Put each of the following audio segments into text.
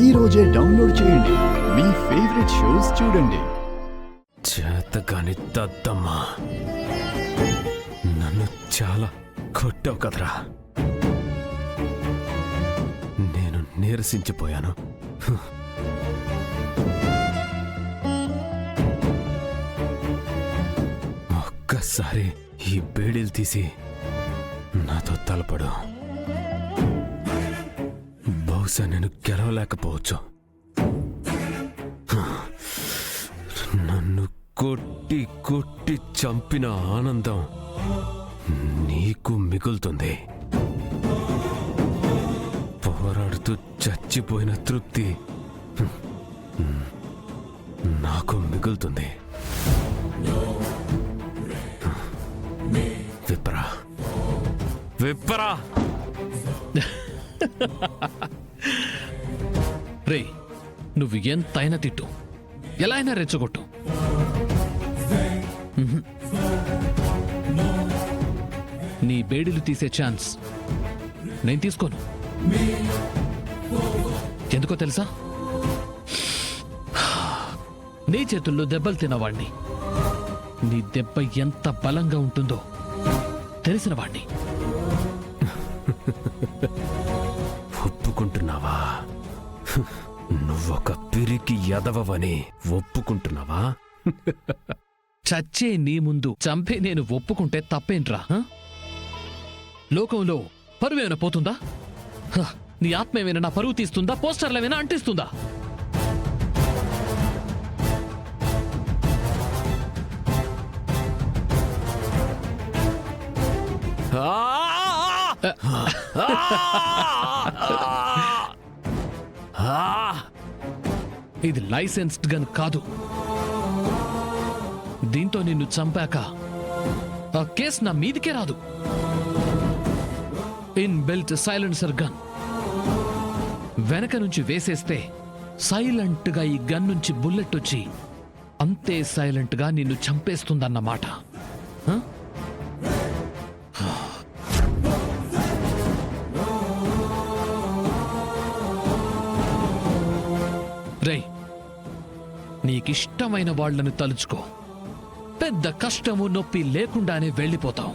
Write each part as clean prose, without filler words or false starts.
ఈ రోజే డౌన్లోడ్ చేయండి. మీ ఫేవరెట్ షోస్ చూడండి. చేతగాని దద్దమ్మా, నన్ను చాలా కొట్టావు కదరా. నేను నీరసించిపోయాను. ఒక్కసారి ఈ బేడీలు తీసి నాతో తలపడు. బహుశా నేను గెలవలేకపోవచ్చు. నన్ను కొట్టి కొట్టి చంపిన ఆనందం నీకు మిగులుతుంది. పోరాడుతూ చచ్చిపోయిన తృప్తి నాకు మిగులుతుంది. విప్రా విప్రా. రే, నువ్వు ఎంతైనా తిట్టు, ఎలా అయినా రెచ్చగొట్టు. నీ బేడీలు తీసే ఛాన్స్ నేను తీసుకోను. ఎందుకో తెలుసా? నీ చేతుల్లో దెబ్బలు తినవాణ్ణి, నీ దెబ్బ ఎంత బలంగా ఉంటుందో తెలిసిన వాణ్ణి. ఒప్పుకుంటున్నావా? నువ్వొక పిరికి ఎదవని ఒప్పుకుంటున్నావా? చచ్చే నీ ముందు చంపే నేను ఒప్పుకుంటే తప్పేంట్రా? లోకంలో పరువేమైనా పోతుందా? నీ ఆత్మ ఏమైనా నా పరువు తీస్తుందా? పోస్టర్లేమైనా అంటిస్తుందా? ఇది లైసెన్స్డ్ గన్ కాదు. దీంతో నిన్ను చంపాక ఆ కేసు నా మీదికే రాదు. In belt silencer gun. వెనక నుంచి వేసేస్తే సైలెంట్ గా ఈ గన్ నుంచి బుల్లెట్ వచ్చి అంతే సైలెంట్ గా నిన్ను చంపేస్తుందన్నమాట. రేయ్, నీకిష్టమైన వాళ్లను తలుచుకో. పెద్ద కష్టము నొప్పి లేకుండానే వెళ్ళిపోతాం.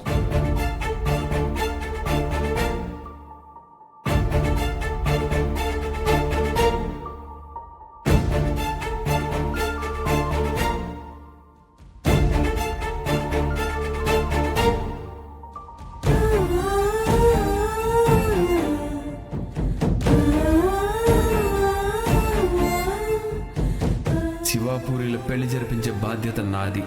శివాపూరిలో పెళ్లి జరిపించే బాధ్యత నాది.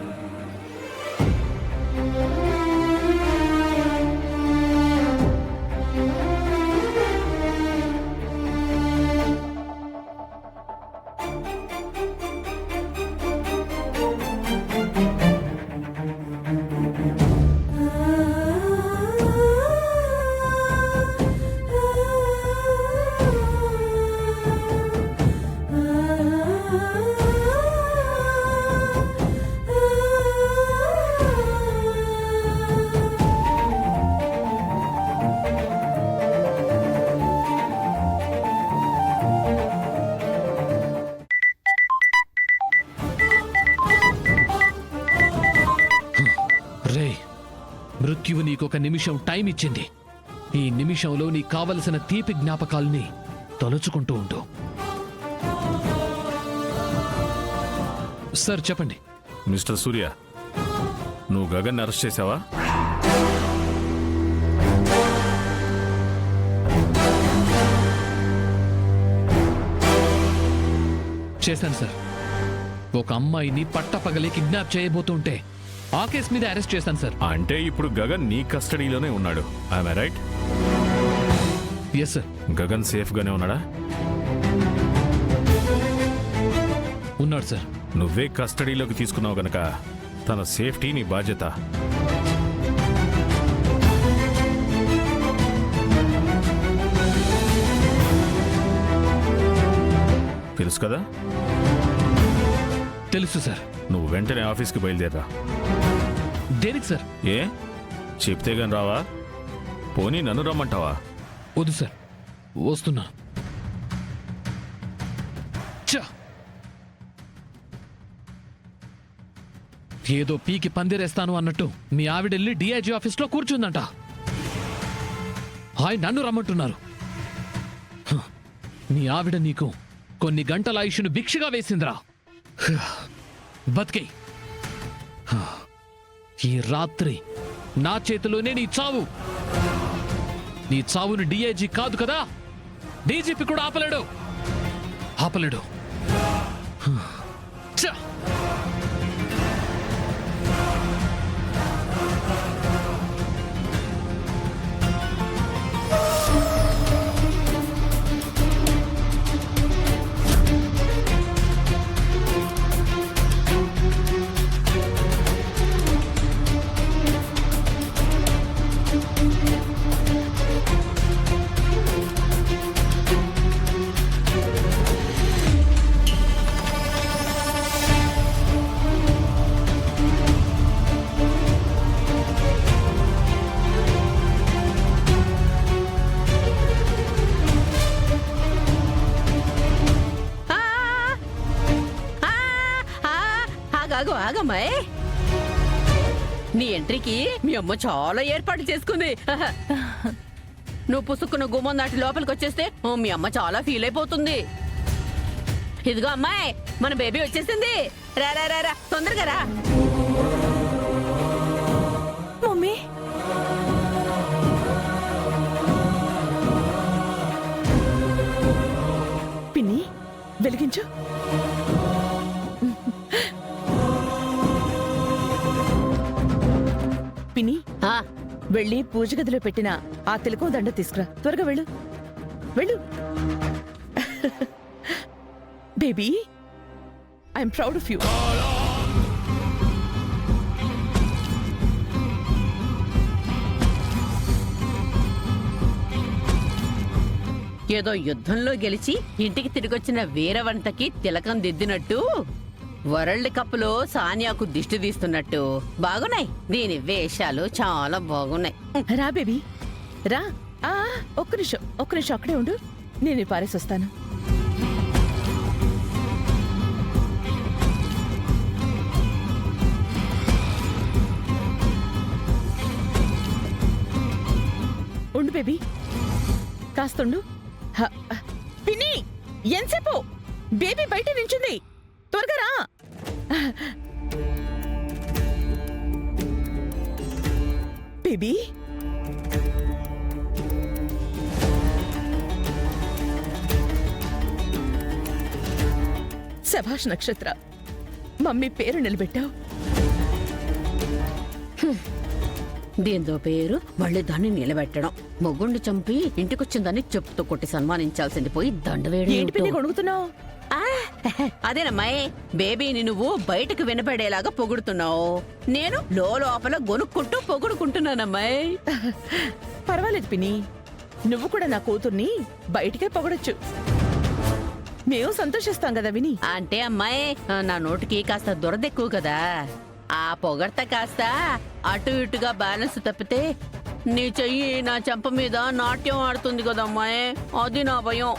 మృత్యువు నీకొక నిమిషం టైం ఇచ్చింది. ఈ నిమిషంలో నీకు కావలసిన తీపి జ్ఞాపకాల్ని తలుచుకుంటూ ఉండు. సార్ చెప్పండి. మిస్టర్ సూర్య, నువ్వు గగన్ అరెస్ట్ చేశావా? చేశాను సార్. ఒక అమ్మాయిని పట్టపగలే కిడ్నాప్ చేయబోతుంటే ఆ కేసు మీద అరెస్ట్ చేశాను సార్. అంటే ఇప్పుడు గగన్ నీ కస్టడీలోనే ఉన్నాడు. I am right? Yes sir. Gagan safe గానే ఉన్నాడా? ఉన్నాడు సార్. నువ్వే కస్టడీలోకి తీసుకున్నావు గనక తన సేఫ్టీ నీ బాధ్యత. తెలుసు కదా? తెలుసు సార్. నువ్వు వెంటనే ఆఫీస్కి బయలుదేరా. దేనికి సార్? ఏ చెప్తే గాని రావా? పోనీ నన్ను రమ్మంటావా? వద్దు సార్, వస్తున్నా. ఛ! ఏదో పీకి పందిరేస్తాను అన్నట్టు మీ ఆవిడెళ్ళి డిఐజీ ఆఫీస్లో కూర్చుందంట. హాయ్ నన్ను రమ్మంటున్నారు. హ, మీ ఆవిడ నీకు కొన్ని గంటల ఆయుష్ను భిక్షగా వేసిందిరా. హ, బతికే హ, ఈ రాత్రి నా చేతిలోనే నీ చావు. నీ చావును డిఐజీ కాదు కదా, డీజీపీ కూడా ఆపలేడు. హ, ఛ! ఆగు ఆగమ్మాయ్, నీ ఎంట్రీకి మీ అమ్మ చాలా ఏర్పాటు చేసుకుంది. నువ్వు పుసుక్కున్న గుమ్మం దాటి లోపలికి వచ్చేస్తే మీ అమ్మ చాలా ఫీల్ అయిపోతుంది. ఇదిగో అమ్మాయి, మన బేబీ వచ్చేసింది. రా రా రా రా, తొందరగా రా. మమ్మీ పిన్ని వెలిగించు. పిన్ని ఆ, వెళ్ళి పూజ గదిలో పెట్టిన ఆ తిలకం దండ తీసుకురా. త్వరగా వెళ్ళు వెళ్ళు. Baby I'm proud of you. ఏదో యుద్ధంలో గెలిచి ఇంటికి తిరిగొచ్చిన వీరవంతకి తిలకం దిద్దినట్టు వరల్డ్ కప్ లో సానియాకు దిష్టి తీస్తున్నట్టు బాగున్నాయి. దీని వేషాలు చాలా బాగున్నాయి. రా బేబీ రా. ఒక్క నిమిషం అక్కడే ఉండు, నేను పారేసి వస్తాను. ఉండు బేబీ, కాస్తుండు. పిన్ని ఎంతసేపు? బేబీ బయట నించుంది, త్వరగా రా. బేబీ శభాష్ నక్షత్ర, మమ్మీ పేరు నిలబెట్టావు. దీంతో పేరు మళ్ళీ దాన్ని నిలబెట్టడం. మొగుండు చంపి ఇంటికొచ్చిందని చెప్పుతో కొట్టి సన్మానించాల్సింది పోయి దండ ఏంటి పిన్ని వేయడం. కొనుగుతున్నావు? అదేనమ్మాయి, బేబీని నువ్వు బయటకు వినపడేలాగా పొగుడుతున్నావు, నేను లోపల గొనుక్కుంటూ పొగుడుకుంటున్నానమ్మాయి. పర్వాలేదు పిన్ని, నువ్వు కూడా నా కూతుర్ని బయటికే పొగడొచ్చు. మేము సంతోషిస్తాం కదా విని. అంటే అమ్మాయి, నా నోటికి కాస్త దురదెక్కువ కదా, ఆ పొగడ్త కాస్త అటు ఇటుగా బ్యాలెన్స్ తప్పితే నీ చెయ్యి నా చెంప మీద నాట్యం ఆడుతుంది కదమ్మాయి, అది నా భయం.